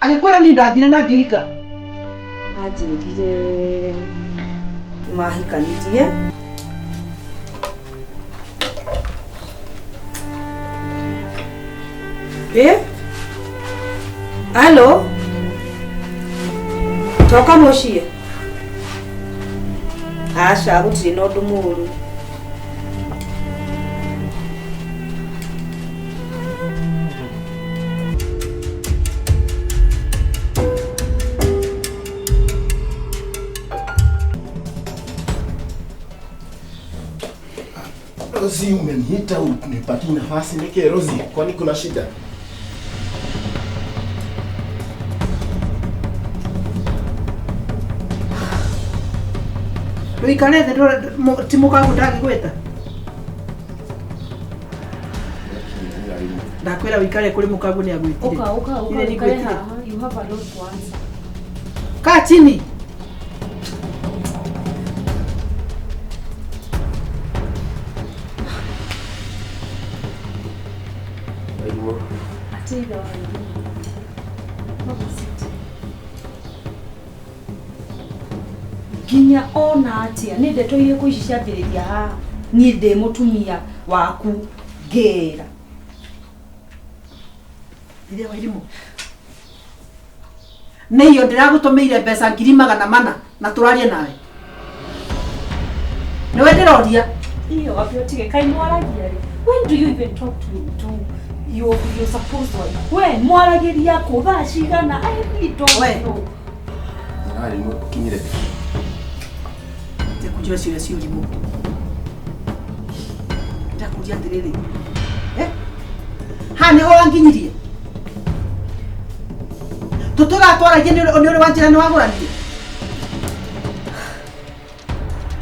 Agĩkwĩra ni ndathire na ngĩhika. Anjĩrire mahikanirie. Halo? Toka mũciĩ. Aca gũtirĩ na ũndũ mũũru. Rosie, umeniita unipatie nafasi nike. Rosie, kwani kuna shida? Ruikarete timu kangu ndagĩgwĩta. Ndakwĩra wikare kũrĩ mũkangu nĩ agwĩtire. Uka wikare haha. You have a lot to answer. Kaa chini. Ginya ona atia nĩ ndeto irĩkũ ici ciambĩrĩria haha niĩ ndĩ mũtumia waku ngĩra Iria Wairimu. Nĩ iyo ndĩragũtũmĩire mbeca 400 na tũrarie nawe. Nĩ we ndĩroria. Iyo wabiũtige kai mwaragia rĩ. When do you even talk to your supposed wife? We mwaragĩria kũ thaa cigana? I really don't know. Wairimu kinyire. Kujua sio Wairimu. Ndakuria atĩrĩrĩ. Hani ho anginyirie. Tũtũgatwaragia nĩ ũrĩ wa njĩra nĩ wagũranire.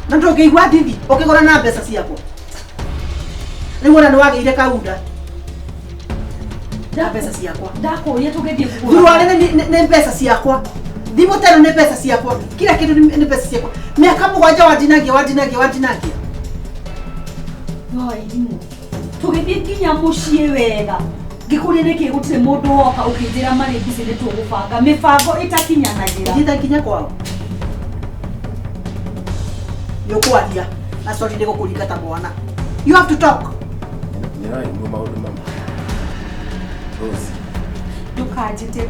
Na ndũngĩigua ndithi ũkĩgũra na mbeca ciakwa. Rĩu ona nĩ wagĩire kaunda. Na mbeca ciakwa. Ndakũria tũgĩthiĩ kũgũra. Thurware nĩ mbeca ciakwa. Thimũ teno nĩ mbeca ciakwa. Kila kĩndũ nĩ mbeca ciakwa. Mĩaka 7 wandinagia. Wairimu. Tũgĩthiĩ nginya mũciĩ wega. Ngĩkũria nĩkĩ gũtirĩ mũndũ woka ũkĩnjĩra marĩ mbici nĩ tũgũbanga mĩbango ĩtakinyanagĩra. Thiĩ kinya kwao. Yokwaria. Na sorry ndĩ gũkũringata mwana. You have to talk. Nĩrai maũndũ mama. Rosie. Ndũkanjĩte.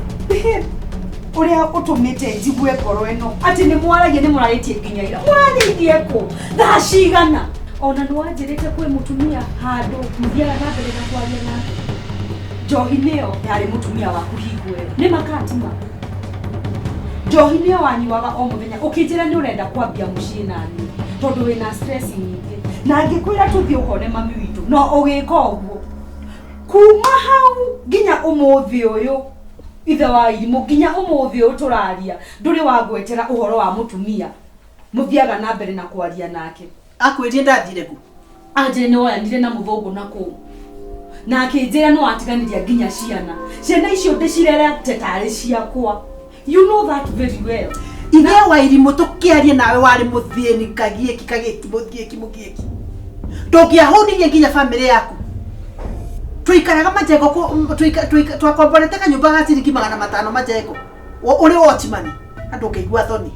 Ũrĩa ũtũmĩte njigue ngoro ĩno. Atĩ nĩ mwaragia nĩ mũrarĩtie nginya ira. Mũrarĩithie kũ? Thaa cigana? Ona nĩ wanjĩrĩte kwĩ mũtumia handũ mũthiaga na mbere na kwaria nake. Njohi nĩyo yarĩ mũtumia waku hingũre. Nĩ makatima. Njohi nĩyo wanyuaga o mũthenya. Ũkĩnjĩra nĩ ũrenda kwambia mũciĩ nani. Tondũ wĩna stress nyingĩ. Na ngĩkwĩra tũthiĩ ũhone mami witũ. No ũgĩka ũguo. Kuma hau nginya ũmũthĩ ũyũ. Ithe wa Wairimu nginya ũmũthĩ ũyũ tũraria. Ndũrĩ wagwetera ũhoro wa mũtumia. Mũthiaga na mbere na kwaria nake. Akwĩrie ndathire ku. Anjĩrĩ nĩ woyanire na mũthũngũ na kũu. Na akĩnjĩra no atiganiria nginya ciana. Ciana icio ndĩcirerete tarĩ ciakwa. You know that very well. Ithe Wairimu tũkĩaria nawe warĩ mũthĩni kagieki mũgieki. Ndũngĩahũnirie nginya family yaku. Tuikaraga majengo twakomborete kanyũmba ga ciringi 500 majengo. Ũrĩ watchman. Andũ ngĩigua thoni.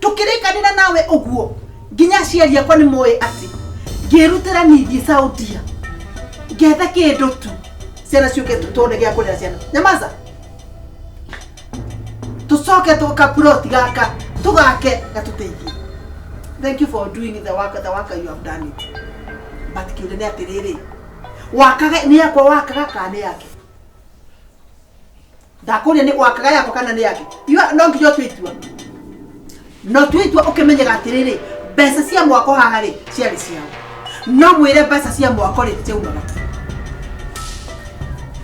Tukĩrĩkanĩra nawe ũguo. Nginya ciari yakwa nĩ moe ati. Ngĩrutĩra ningĩ Saudia. Ngetha kĩndũ tu. Ciana ciũke tũtone gĩa kũrĩa ciana. Nyamaza. Tucoke tukaploti gaka. Tugake gatũteithie. Thank you for doing the work you have done it. But kiuria nĩ atĩrĩrĩ. Wakaga nĩ yakwa wakaga kana nĩ yake. Ndakuria nĩ wakaga yakwa kana nĩ yake. No nginya twĩtua. No twĩtua ũkĩmenyaga atĩrĩrĩ. Mbeca cia mwako haha rĩ ciarĩ ciao. No mwĩre mbeca cia mwako rĩ ciaumaga.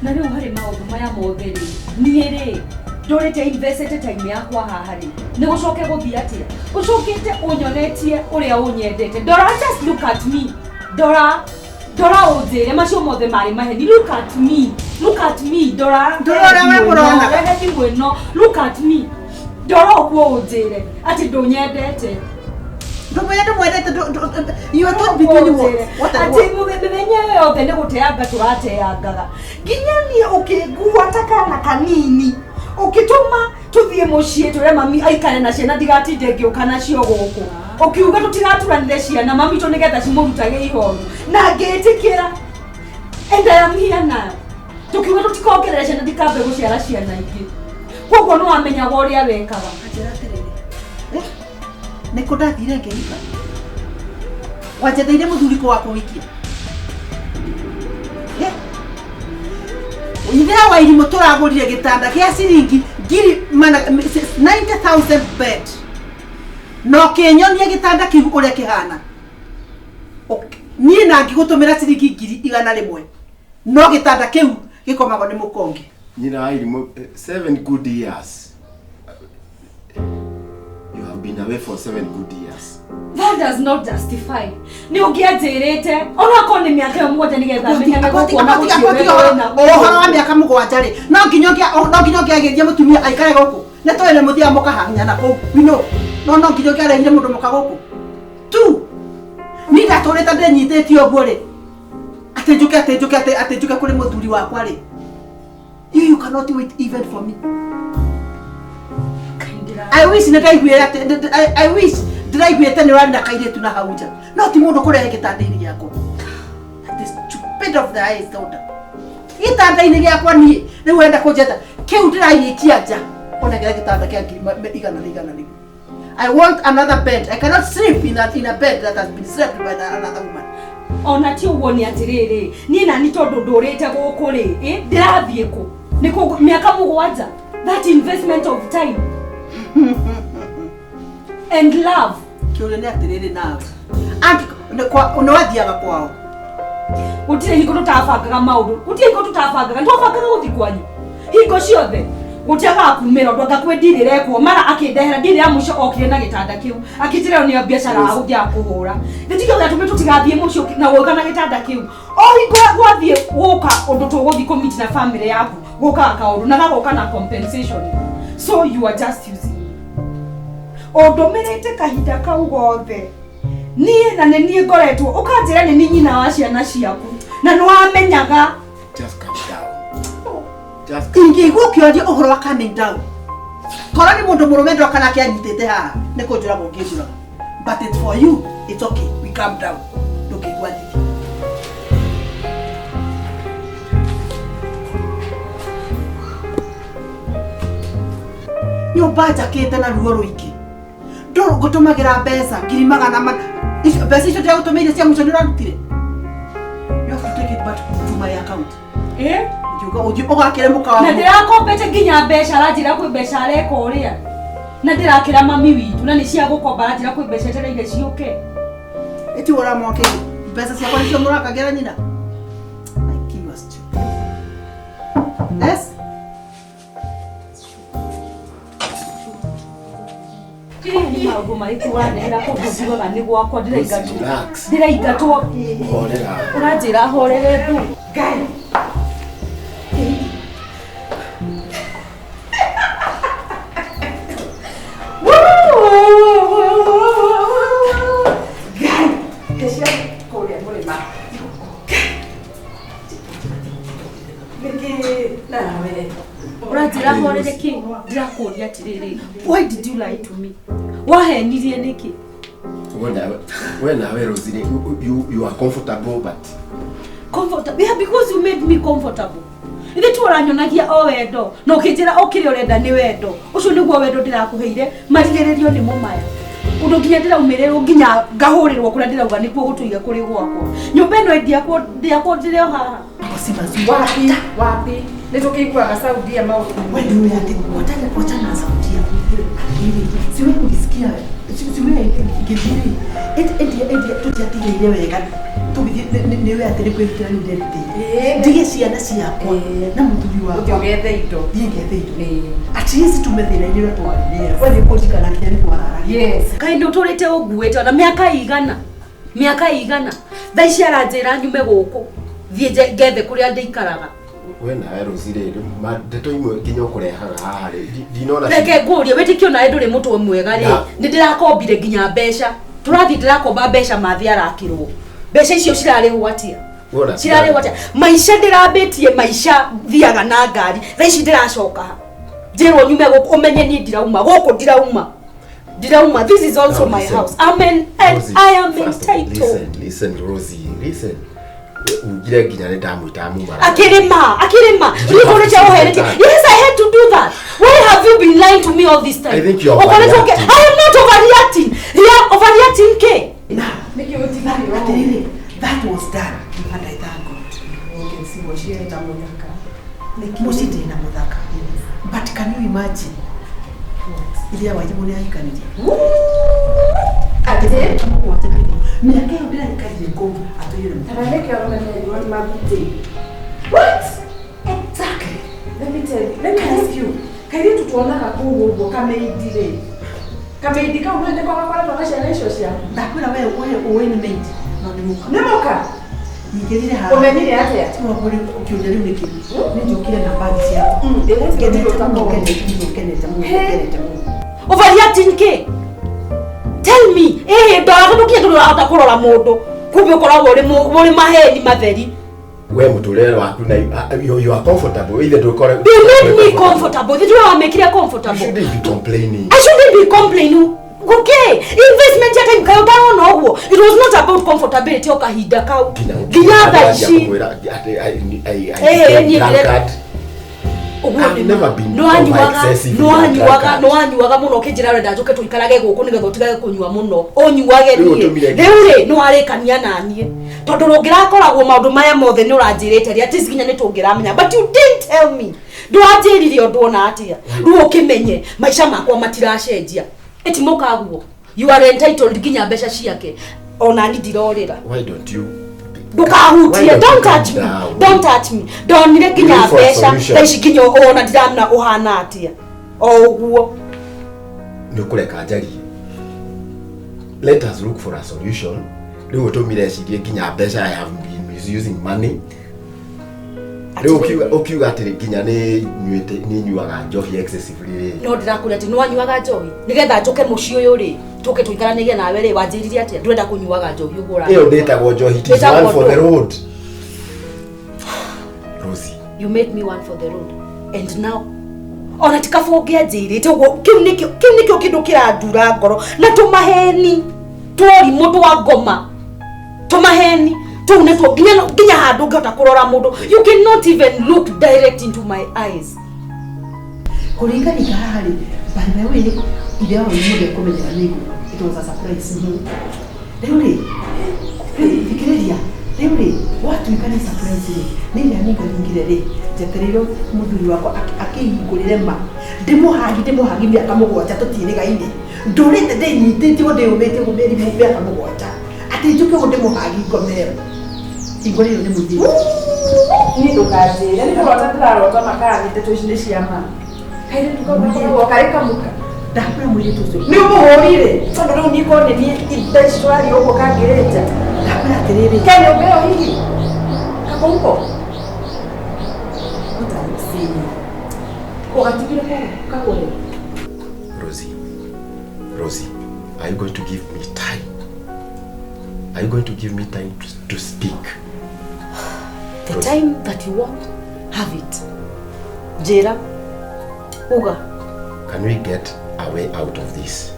Na rĩu harĩ maũndũ maya mothe rĩ. Niĩ rĩ ndũrĩte investete time yakwa haha rĩ. Nĩ gũcoke gũthiĩ atĩa? Ũcokete ũnyonetie ũrĩa ũnyendete. Dora, just look at me. Dora ũnjĩre macio mothe marĩ maheni. Look at me. Dora we mũrona. Wehethi mwĩno. Look at me. Dora ũguo ũnjĩre atĩ ndũnyendete. You are not between what and what. Mũthenya yothe nĩ gũteanga tũrateangaga. Nginya niĩ ũkĩngua ta kana kanini. ukituma tuthie mucie tore mami aikane na ciana ndigatinde ngiukana cio guku ukiuga tutigaturanire ciana mami to nigetha cimurutage ihoru na ngitikira and I am here now tukiuga tutikogerera ciana ndikambe guciara ciana ingi koguo no amenya uria wekaga ajira terere niko ndathire ngeika wajetheire muthuriko wako wiki Ithira wa irimo turagurire gitanda kia ciringi ngiri 90,000 bed no kinyonie gitanda kiu uria kihana ni na ngigutumira ciringi ngiri 100 no gitanda kiu gikomago ni mukonge nyina wa irimo 7 good years. You have been away for 7 good years. That does not justify. Ni ugiajerete. Ona kone miaka yo mmoja nigetha menya na kuona ohoro wa miaka mugwanja ri. No nginyokia agerie mutumia aikare goku. Ne toile muthia mukahanya na ku. Bino. No nginyokia arehire mundu muka goku. Tu. Ni ndatoreta ndenyitete oguo ri. Atenjuke kuri muthuri wakwa ri. You cannot wait even for me. I wish I wish ndiraiguite ni wari na kairetu na hauja no ti mundu kurehe gitanda-ini giako. That is stupid of the eyes daughter. Gitanda-ini giakwa ni riu wenda kunjeta kiu ndirairikia nja ona gitanda kia igana. I want another bed. I cannot sleep in a bed that has been slept by another woman. Ona ti uguo ni atiriri ni na ni tondu ndurite guku ri ndirathie ku niko miaka mugwanja. That investment of time and love kiule ni atiriri nawe angi unawathiaga kwao utire hingo tutabangaga maundu utire hingo tutabangaga ndobangaga guthi kwanyu hingo ciothe gutiaga kumira ndo ngakwendirire ko mara akindehera ndire ya muco okire na gitanda kiu akitire ni biashara aguthia kuhura nditigyo gatume tutigathie muco na woka na gitanda kiu o hingo gwathie woka undu tuguthi commit na family yaku woka akaundu na gagoka na compensation so you are just using odomerete kahinda kau gothe nie na nie ngoretwo ukanjira ni nyina wa ciana ciaku na no amenyaga just calm down just ingi gukioria uhoro wa calming down kora ni mundu murume ndo kana kianyitete haha ne kunjura mungijura but it's for you it's okay we calm down ndukigwa thithi nyumba njakite na ruo ruingi ndoro gutumagira mbeca ngiri magana mbeca icio ndia gutumiire cia muco ndirarutire you have to take it back to my account yuga ugakire mukawa na ndirakombete nginya mbeca aranjira kwi mbeca areka uria na ndirakira mami witu na ni cia gukomba aranjira kwi mbeca tereire ciuke eti ora moke mbeca cia kwa nicio murakagira nyina I give us stupid. Yes. Maundu mariku wanera kuguziwa ni gwakwa ndiraingatwo horera uranjira horere ndu ngai why did you lie to me? Wahenirie niki? When I was you are comfortable but comfortable yeah, because you made me comfortable. Ithi turanyonagia o wendo no kinjira okire urenda ni wendo ucio niguo wendo ndirakuheire marigererio ni mumaya undu nginya ndiraumire nginya ngahurirwo kuria ndirauga nikuo gutuiga kuri gwakwa nyumba ino endiakwo ndireo haha wapi nitukikuaga Saudi ya maundu wewe yake watana Saudi ya siwe kulisikia siwe ngejiri eti tutiatige wega niwe atiri kwitira ni ndete dige ciana ciakwa na muthuri wa ugethe indo ngethe indo at least tumethira ile twari wewe kutikana kiani twarara yes kaindo turite uguete na miaka igana thaici aranjira nyume guku thie ngethe kuria ndikaraga wena erozire ndeto imwe nginya ukurehaga haha ndinona reke nguria wetikio na nduri mutwe mwega ri ndirakombire nginya mbeca turathi ndirakomba mbeca mathi arakirwo mbeca icio cirarihwo atia cirarihwo atia maisha ndirambitie maisha thiaga na ngari thaici ndiracoka Jero nyume umenye ni ndirauma goko ndirauma. This is also my house. Amen. And Rosie, I am entitled. Listen, Rosie, listen. Akirima. Yes, I had to do that. Why have you been lying to me all this time? I think you're overreacting. I am not overreacting. You are overreacting, K. That was done. And I thank God. You can see what she had done. But can you imagine? Ili ya wajibu ni haikanije. Ate? Miaka hiyo bila hikaje ngoma atoyele mtu. Tabaleke ya roga ni wali mabuti. What? Exactly. Let me ask you. Kairi tutuona kakugo kameidile. Kameidika uende kwa kwa tunasha lesho sia. Ndakura wewe ni mate. Nemoka. Nikelile ha. Umenile hata ya. Tuma boli ukiujali uniki. Nijokile na bagi yako. Kene overreacting K. Tell me, ndo ndo atakurora mundu kumbe koragwo uri maheni matheri. We mutulero waku na you are comfortable either do correct. You make me comfortable. Did you make it comfortable? You shouldn't be complaining. I shouldn't be complaining. Okay, investment ya time kayo down no. It was not about comfortability o kahida ka. Ginyatha ishi. I've never been excessive. No anyuaga muno kinjira renda njoke tuikarage guku nigetho tigage kunyua muno onyuage riu no arekania nanie tondu rungirakoragwo maundu maya mothe ni uranjirite ri ati siginya ni tungiramenya but you didn't tell me ndwanjirire undu ona atia ru ukimenye maisha makwa matiracenjia eti mukaguo you are entitled ginya mbeca ciake ona ni ndirorira. Why don't you Dukahutie, don't touch me. Don't nire kinya besha. Daishi kinyo ona ndiramna uhana atia. Oguo. Nukuleka njari. Let us look for a solution. Leo tomire shidie kinya besha I have been misusing money. Leo ukiuga atire kinya ni nyuaga njohi excessively. No ndirakura ati no anyuaga njohi. Nigetha njoke muci uyu ri. Tuke tuikaranagie nawe ri wanjiririe atia. Ndurenda kunyuaga njohi ugura. Eyo data go njohi it is one for the road. Rosie, you made me one for the road. And now ona tikafogia njirite ugo kiu nikio kindu kirandura ngoro na tumaheni twori mundu wa ngoma tumaheni tune to ginya handu ngota kurora mundu. You cannot even look direct into my eyes. Kuringana kahari bana wewe ile wao ni kumenya nigo. It was a surprise. Leo fikiria leo watu nikani surprise nini aniga ngire jeterero muduri wako akihingurire ma demohagi miaka mugwanja tutiriga indi ndurite de nyitete wode umete gumeri mu miaka mugwanja ati njuke gode muhagi ngomero ingoriro ni muthi ni ndukazira ni karota ndirarota makani tetushinde ciama kaire tukamuka kareka muka ndakura mwiri tuzo ni umuhurire tondu riu nikone ni industry uko kagereja ndakura atiriri kene ubeo hiki kakonko Rosie, are you going to give me time? Are you going to give me time to speak? The Rosie, time that you want, have it. Jera, Uga. Can we get a way out of this?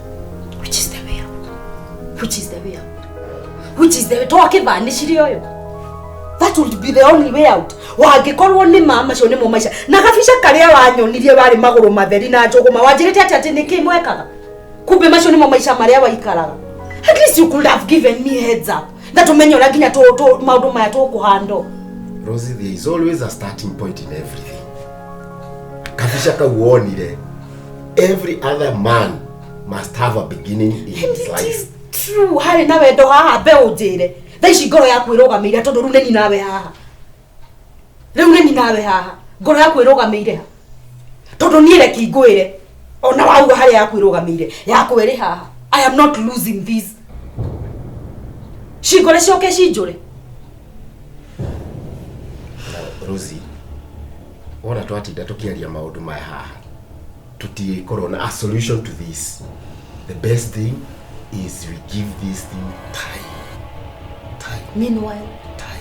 Which is the way out? Which is the way out? Which is the way? Talking about Nishirioyo. That would be the only way out. Wagikorwo ni mama cio ni mo maisha. Na gabisha karia wanyonirie bari maguru matheri na njuguma wanjirite ati nikimwekaga. Kumbe macio ni mo maisha maria waikaraga. At least you could have given me heads up. That umenyora ginya to maundu maya to kuhando. Rosie, there is always a starting point in everything. Gabisha ka uonire. Every other man must have a beginning in his life. It is true. Hari na wendo haha be unjire. Thaici ngoro yaku irugamire tondu ru neni nawe haha. Riu neni nawe haha. Ngoro yaku irugamire ha. Tondu ni reki ngwire. Ona wauga hari yaku irugamire. Yaku iri haha. I am not losing this. Shigore cioke cinjure. Rosie, ona twatinda tukiaria maundu maya haha. Tutikorwo na a solution to this. The best thing is we give this thing time. Meanwhile,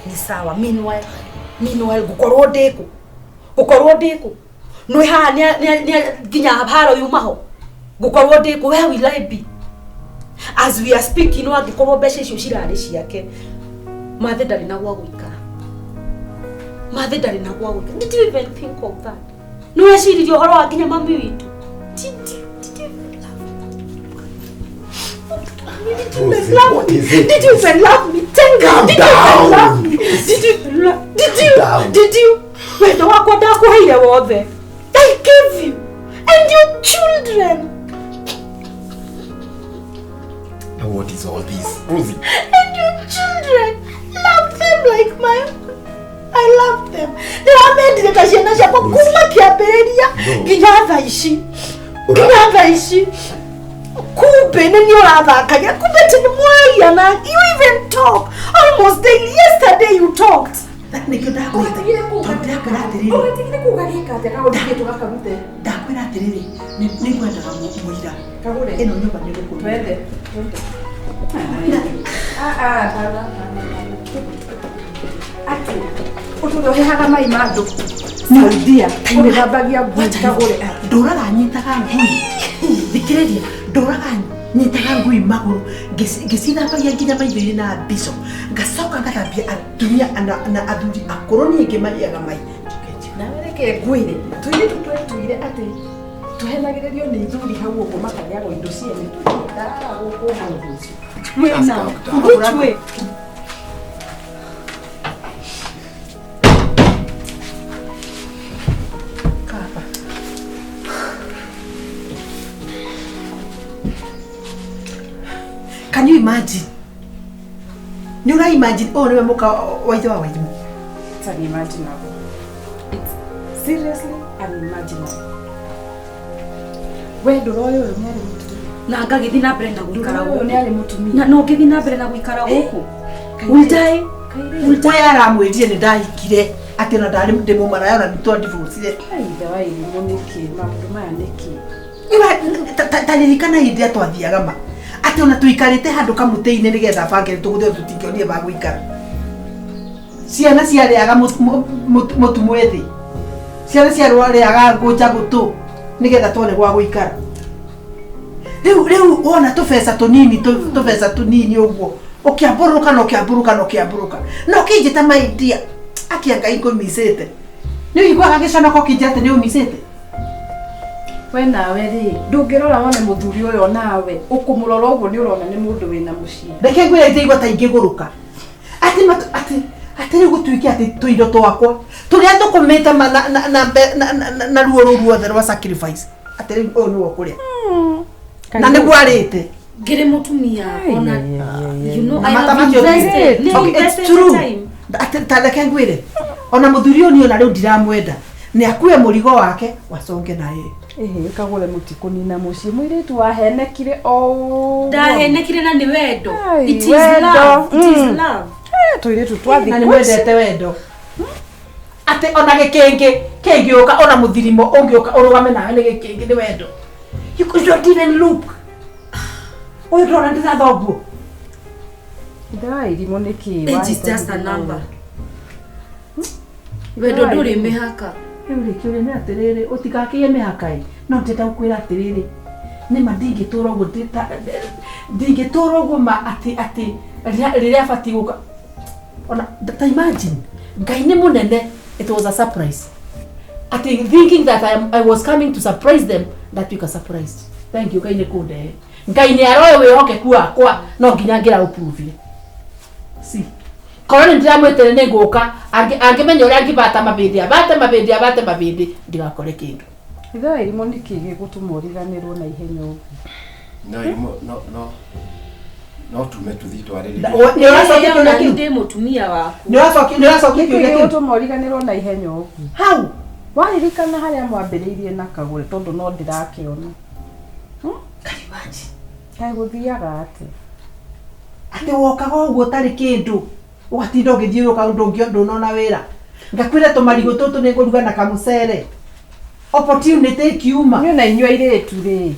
ni sawa. Meanwhile, gukorwo ndiku. no ha ni ginya haro yumaho gukorwo ndi where will I be as we are speaking no agikorwo beshe icio cirari ciake mathe ndari na gwa guikara mathe ndari na gwa guikara did you even think of that no weciririe uhoro wa ginya mami witu did you even love me? Did you? Wendo wako ndakuheire wothe. I gave you and your children. And what is all this, Rosie? And your children. Love them like my own. I love them. They are made the kashena shako kuma kiaberia. Ginyava ishi. Kumbe nini unathakagia kumbe tini mwaya na you even talk almost daily. Yesterday you talked Nikyo ndakwira atiriri ugatigire kugaria kate na uthie tugakarute ndakwira atiriri ni ngwendaga muira kagure ino nyumba ni guku twende ati uturohehaga mai mandu Saudia unithambagia ngui kagure nduraga nyitaga ngui thikiriria nduraga nyitaga ngui maguru ngicithambagia nginya maithori na bico ngacoka ngathambia atumia na athuri akuru ni ngimariaga mai nawe reke ngwire tuire ati tuhenagiririo ni thuri hau uguo makariago indo ciene tuitara guku hanguci mwena gutwe Can you imagine? Ni una imagine oh niwe muka waithe wa waimu. It's unimaginable. It's seriously unimaginable. Wendo royo ni ari mutumia. Na ngagithi na mbere na guikara guku. Ni ari mutumia. Na no ngithi na mbere na guikara guku. Ultai aramwĩrire nĩ ndahikire atĩ na ndarĩ ndĩmũ maraya na nĩtwa divorce. Aitha wa irimũ nĩkĩ maũndũ maya nĩkĩ. Taririkana hĩndĩ atwathiaga ma ati ona tuikarite handu kamutei-ini nigetha bangire tuguthe tutingionie ba guikara ciana ciariaga mutu mwethi ciana ciariaga ngoja gutu nigetha tuone gwa guikara riu ona tubesa tunini uguo ukiamburuka no kinjita maidia akianga ingo misete ni igwa gicana ko kinjate ni umisete we nawe ri ndungirora wone muthuri uyo nawe ukumurora uguo ni urona ni mundu wina mucii reke ngwire ite igwa ta ingigũrũka ati riu gũtuĩke ati tuindo twakwa turia tukumita na ruo ruothe rwa sacrifice ati riu uyu niwo kuria na nĩguo arĩte ngire mutumia ona you know I have invested it's true ati reke ngwire ona muthuri uyu ona riu ndiramwenda ni akue mũrigo wake waconge na yeye kagure mutikunina mucii mwiritu wahenekire ndahenekire na ni wendo it is love twiritu twathi na ni mwendete wendo ate ona gĩkĩngĩ uka ona muthirimo ũngĩũka ũrũgame nawe nĩ gĩkĩngĩ ni wendo you don't even look oyo ndona ndĩrathombwo ndai irimo nĩkĩ it is just a number wendo ndũrĩ mĩhaka Eure kiure ni atiriri utikakie mihakai no ndenda gukwira atiriri ni mandingitura uguo ndingitura uguo ma ati riria fati guka ona ta imagine ngai ni munene it was a surprise ati thinking that I was coming to surprise them that we can surprise thank you ngai ni kunde ngai ni aroyo wihokeku wakwa no nginya ngira uprove si korone ndiramwetere ne nguka angimenya uria angibata mabindi ndigakore kindu itha irimo nikigi gutumoriganirwo na ihenyo no tume tuthi twariri ni uracokia kiuria kiu ndi mutumia waku ni uracokia kiuria kiu gutumoriganirwo na ihenyo how waririkana haria mwambiriirie na kagure tondu no ndirakiona kaimaji kai guthiaga ati wokaga uguo tari kindu ugatinda ugithiuruka ndunona wira ngakwira tumarigo tutu ni nguruga na kamucere opportunity kiuma ni na inywa iretu ri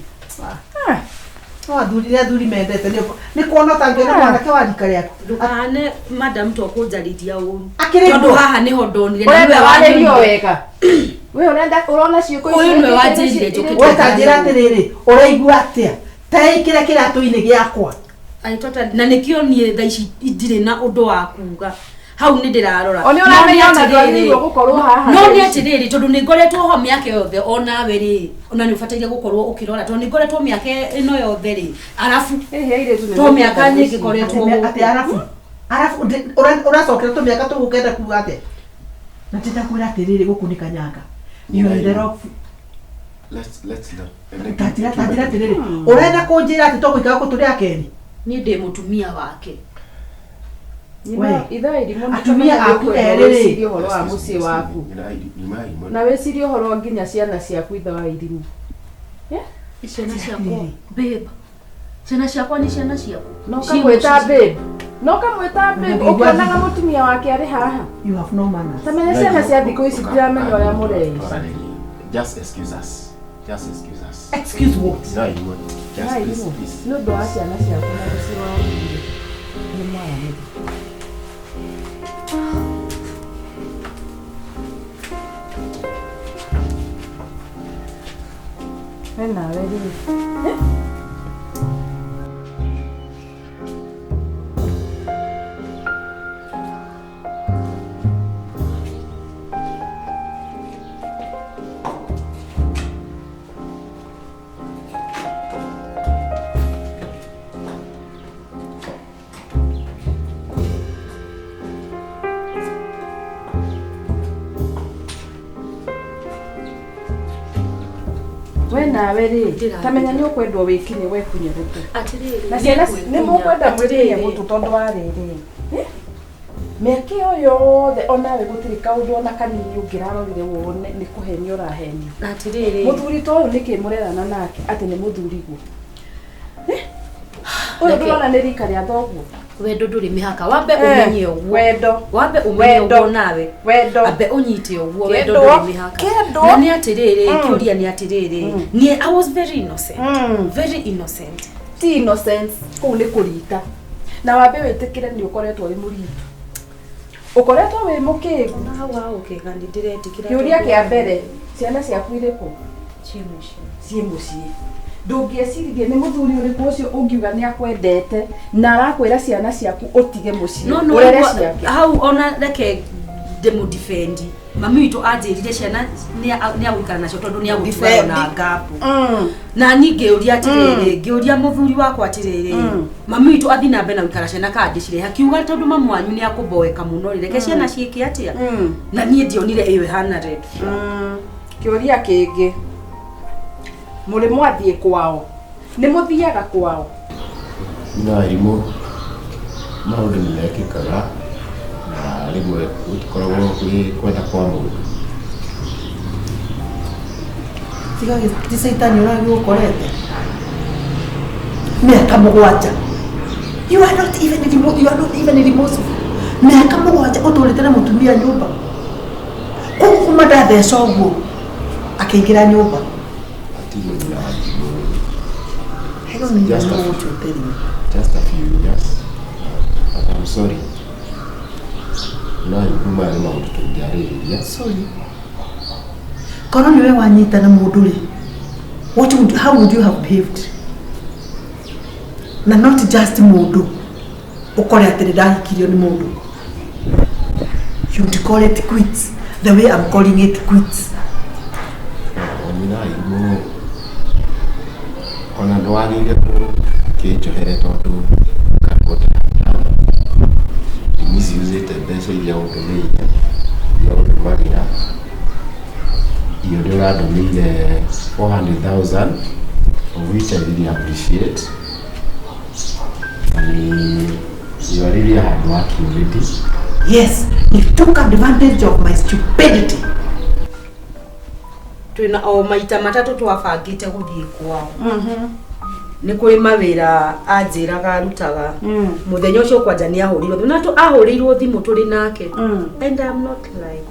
athuri mendete ni kuona tangena mwanake wa rika riaku ndukane madam to kunjariria uru tondu haha niho ndonire na niwe waririo wega we urona ciuko Uyu nwe wanjirire njukite. Wekanjira atiriri uraigua atia taikira kiratu-ini giakwa Aitota na nikio nie tha ici ndire na undu wa kuga hau ni ndirarora oni uramenya ona ndwagirwo gukorwo haha no ni atiriri tondu ni ngoretwo ho miaka yothe ona we ri ona ni ufatairie gukorwo ukirora tondu ni ngoretwo miaka ino yothe ri arafu ire tu to miaka nyingi ngoretwo ati arafu uracokera to miaka tugukenda kuga atia na titakwira atiriri gukunika nyanga you are the rock. Let's Tatira atiriri urenda kunjira ati to guikara kuturia keni ni ndi mutumia wake itha iri muno atumia aku eriri uhoro wa mucii waku na wecirie uhoro nginya ciana ciaku itha wa irimu ciana ciakwa babe ciana ciakwa ni ciana ciaku no kamwita babe ukionaga mutumia wake ari haha you have no manners tamenya ciana cia thiku ici ndiramenya uria murei just excuse us excuse what just please no ndo wa ciana ciaku na mucii wao ni mwaya ni Wena wewe. Wena wewe tamenya ni ukwendwo wikinye we kunyeruke atiriri na ciana ni mukwenda mwikinye mutu tondu wa riri meke yothe ona we gutiri kaundu ona kanini ungirarorire wone ni kuhenio rahenio atiriri muthuri to uyu nikimurerana nake ati ni muthuriguo uyu ndona ni rika ria thoguo wendo nduri mihaka wambe umenye uguo wendo wambe umenye uguo nawe wendo ambe unyite uguo wendo nduri mihaka na ni atiriri kiuria ni atiriri ni I was very innocent ti innocence kuu ni kurita na wambe witikire ni ukoretwo wi muritu ukoretwo wi mukigu na wa ukega ndiretikira kiuria kia mbere ciana ciaku iriku cimuci mucii ndungieciririe ni muthuri uriku ucio ungiuga ni akwendete na arakwira ciana ciaku utige mucii urere ciake hau ona reke demo defend mami witu anjirire ciana ni agwikara nacio tondu ni agwikara na ngapu na ni ngeuria atiriri ngeuria muthuri wakwa atiriri mami witu athi na mbena gwikara ciana kandi cire hakiuga tondu mamu wanyu ni akuboeka muno reke ciana ciike atia na nie ndionire iyo hana red kiuria kingi muri mwathie kwao ni muthiaga kwao na irimu maundu ni mekikaga na rimwe gutikoragwo kwenda kwa mundu tiga Shetani uragi ukorete miaka mugwanja you are not even remorseful miaka mugwanja uturite na mutumia nyumba kuma ndatheca uguo akiingira nyumba just a few years but I'm sorry no kuma ni maundu tungiaririria sorry kono niwe wanyita na mundu ri how would you have behaved na not just mundu ukore atiri ndahikirio ni mundu you would call it quits the way I'm calling it quits onina irimu ona ndwagire kinjohere tondu ngakota misuse mbeca iria undumiire iria undumagira iyo ndio urandumiire 400,000 of which I really appreciate and you are really hard working lady. Yes, he took advantage of my stupidity. Twina o maita matatu twabangite guthii kwao ni kuri mawira anjiraga arutaga muthenya ucio kwanja ni ahurirwo thimu na tu ahurirwo thimu turi nake and I'm not like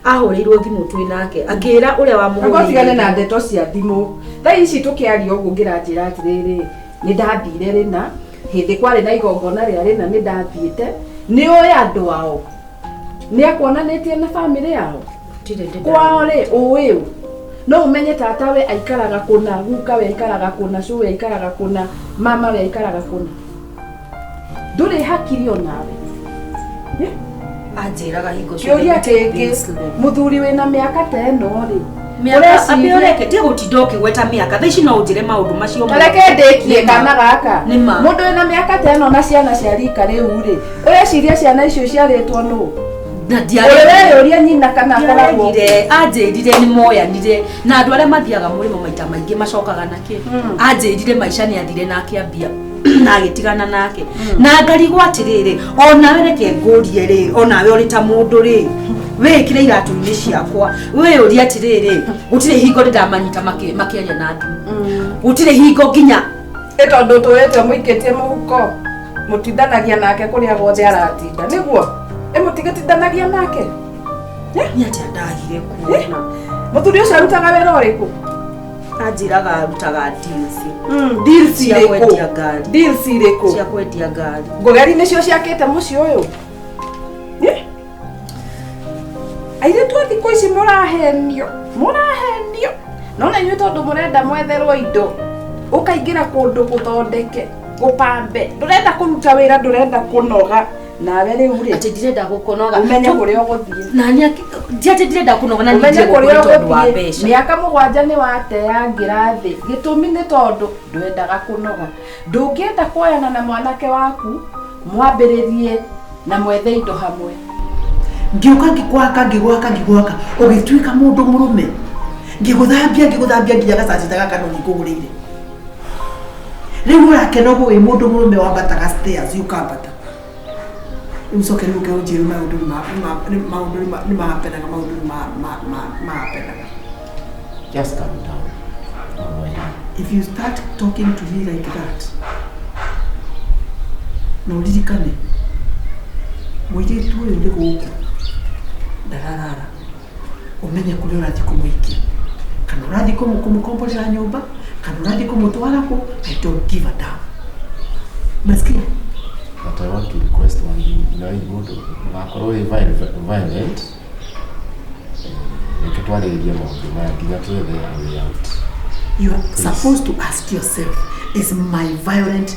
ahurirwo thimu turi nake agira uria wa muhuri agotigane na ndeto cia thimu tha ici tukiaria uguo ngiranjira atiriri ni ndathire rina hindi kwari na igongona ria rina ni ndathiite ni oya andu ao ni akwonanitie na family yao kwao rĩ ũĩ no umenye tata we aikaraga kuna guka we aikaraga kuna cu we aikaraga kuna mama we aikaraga kuna ndũrĩ hakiri onawe anjĩraga hingo kĩũria kĩngĩ mũthuri wĩna mĩaka ta ĩno rĩ Abioreke tie gutinda ukigweta miaka tha ici no unjire maundu macio reke ndikie kana gaka mundu ena miaka ta ĩno na ciana cia rika rĩu rĩ ureciria ciana icio ciarĩtwo nũ na ndiarĩ uria nyina kana akoragwo anjĩrire ni moyanire na andu arĩa mathiaga mũrĩmo maita maingĩ macokaga nake anjĩrire maica nĩ athire nake ambia na agĩtigana nake na ngarigwo atĩrĩrĩ onawe reke ngũrie rĩ onawe ũrĩ ta mũndũ rĩ wĩkĩre iratũ-inĩ ciakwa wĩyũrie atĩrĩrĩ gũtirĩ hingo ndĩramanyita makĩaria na thimũ gũtirĩ hingo nginya tondũ tũrĩte mũikĩtie mũhuko mũtindanagia nake kũrĩa guothe aratinda nĩguo mũtigĩtindanagia nake nĩ atĩ ndagire kuona mũthuri ũcio arutaga wĩra ũrĩkũ anjĩraga arutaga deals irĩkũ cia kwendia ngari ngũgeri nĩcio ciakĩte mũciĩ ũyũ airĩtu a thikũ ici mũrahenio nona inyuĩ tondũ mũrenda mwetherwo indo ũkaingĩra kũndũ gũthondeke gũpambe ndũrenda kũruta wĩra ndũrenda kũnoga nawe rĩu rĩ atĩ ndirenda gũkũnoga umenye kũrĩa ũgũthiĩ na atĩ ndirenda kũnoga na ningĩ kũrĩa tondũ wa mbeca mĩaka 7 nĩ wateangĩra thĩ gĩtũmi nĩ tondũ ndwendaga kũnoga ndũngĩenda kuoyana na mwanake waku mwambĩrĩrie na mwethe indo hamwe ngiuka ngĩgwaka ũgĩtuĩka mũndũ mũrũme ngĩgũthambia nginya gacacita gaka no nĩkũgũrĩire rĩu ũrakena ũguo wĩ mũndũ mũrũme wambataga stairs ukambata ucoke rĩu ũkĩnjĩra maũndũ nĩ mahapenaga maũndũ mahapenaga. Just calm down. If you start talking to me like that no ririkane mũirĩtu ũyũ nĩ gũkũ ndararara umenye kũrĩa ũrathiĩ kũmũikia kana ũrathiĩ kũmũkomborera nyũmba kana ũrathiĩ kũmũtwara kũ. I don't give a damn. Masikia? But I want to request one thing. You know, you go to Makoro violent. You are supposed to ask yourself, is my violence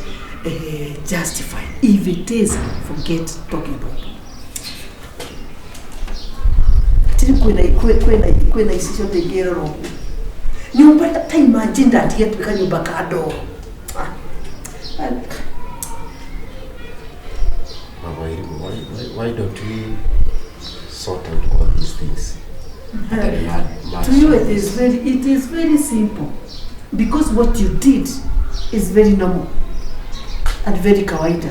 justified? If it is, forget talking about it. Kwena isi yote ngero nyumba ta imagine that yet we nyumba kado. Why don't we sort out all these things? To you it is very simple, because what you did is very normal and very kawaida.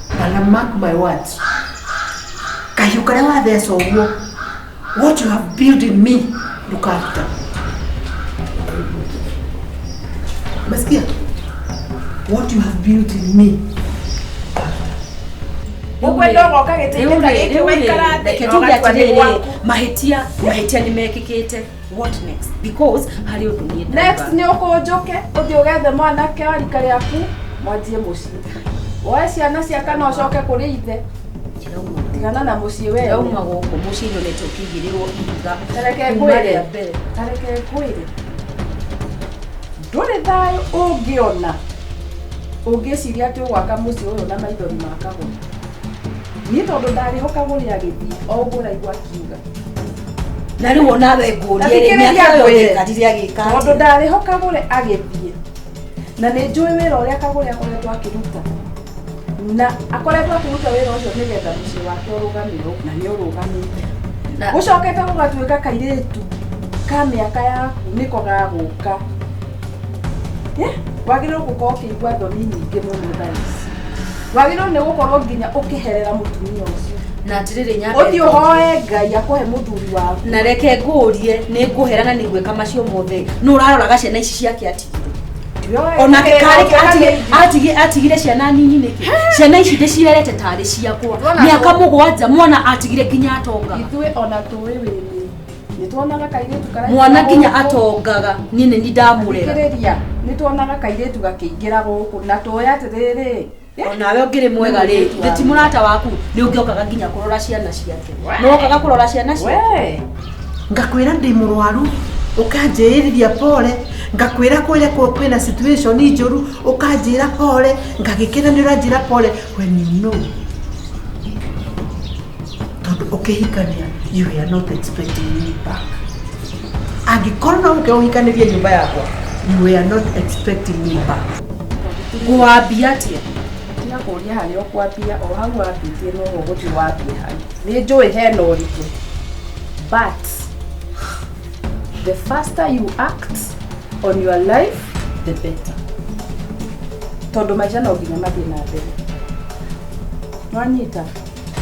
But I mark my words. Kayukarawa there so what you have built in me, look after. Masikia? What you have built in me. Mahitia nimekikite. What next? Because hari undu ni next ni ukunjuke uthi ugethe mwanake wa rika riaku mwanjie mucii woe ciana ciaka no coke kuri ithe tigana na mucii we rauma guku mucii no netukigiriirwo iga tareke kwire nduri thayo ungiona ungiciria ati ugwaka mucii uyu na maithori makagwo ni tondu ndarihoka guri agithii o nguraigua kiuga na riu onawe ngurie miaka yothe ngarire agika tondu ndarihoka guri agithii na nĩ njũĩ wĩra ũrĩa KAGURE akoretwo akĩruta na akoretwo akĩruta wĩra ũcio nĩgetha mũciĩ wake ũrũgamĩrwo na nĩ ũrũgamĩte gũcokete gũgatuĩka kairĩtu ka mĩaka yaku nĩko gagũka wagĩrĩirwo gũkorwo ũkĩigua thoni nyingĩ mũno thaa ici wagĩrĩirwo nĩ gũkorwo nginya ũkĩherera mũtumia ũcio na atiriri nyake uthi uhoe Ngai akuhe muthuri waku na reke ngurie ni nguherana ni gwika macio mothe no urarora ciana ici ciake atigire ona kari atigire ciana nini niki ciana ici ndicirerete tari ciakwa miaka 7 mwana atigire nginya atonga ithuĩ ona tũĩ wĩrĩ nĩ tuonaga kairĩtu karĩa mwana nginya atongaga nini ni ndamurera nituonaga kairetu gakiingira guku na tuoya atiriri onawe ungire mwega ri thiti murata waku ni ungiokaga nginya kurora ciana ciake no okaga kurora ciana ciake ngakwira ndi murwaru ukanjiriria pole ngakwira kwina situation njuru ukanjira pole ngagikira ni uranjira pole when you know ukihikania you are not expecting me back angikorwo no ukihikaniria nyumba yakwa you are not expecting me back gwambia atia tia kuria haria ukwambia o hau wambitie no guti wambia hai ni njui hena uritu but the faster you act on your life the better tondu maica no nginya mathie na mbere nwanyita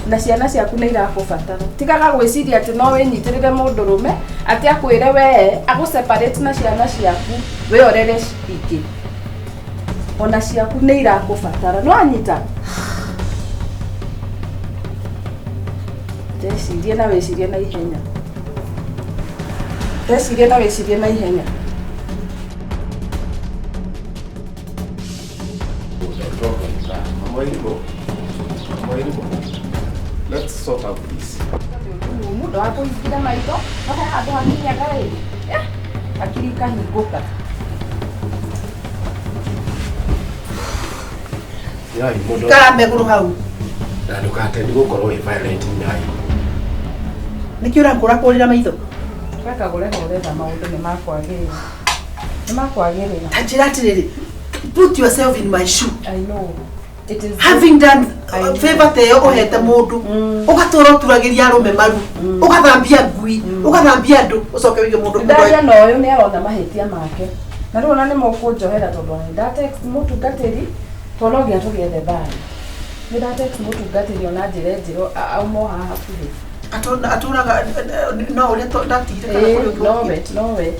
na ciana ciaku nĩ irakubatara tigaga gwiciria ati no winyitirire mundu rume ati akwire we agu separate na ciana ciaku we orere ciki ona ciaku nĩ irakubatara nwanyita ndecirie na wicirie na ihenya ndecirie na wicirie na ihenya Let's sort out this. Mundu wa kuingira maitho no he handu hakinyaga ri akiri kahinguka Yeah, mundu karambe guru hau na ndukatendi gukorwo violent nyai niki urakura kurira maitho kaka gurega uretha maundu ni makwagirira tajira atiriri put yourself in my shoe I know it is having done favor teo uhete mundu ugatora turagiria rume maru ugathambia ngui ugathambia andu ucoke wige mundu ndaria no uyu ni arona mahitia make na riu ona ni mukunjohera tondu ni da text mutungatiri tonogia tugethe bani ni da text mutungatiri ona njire njiro aumo haha hakuhi aturaga no ule ndatire kana kuri no we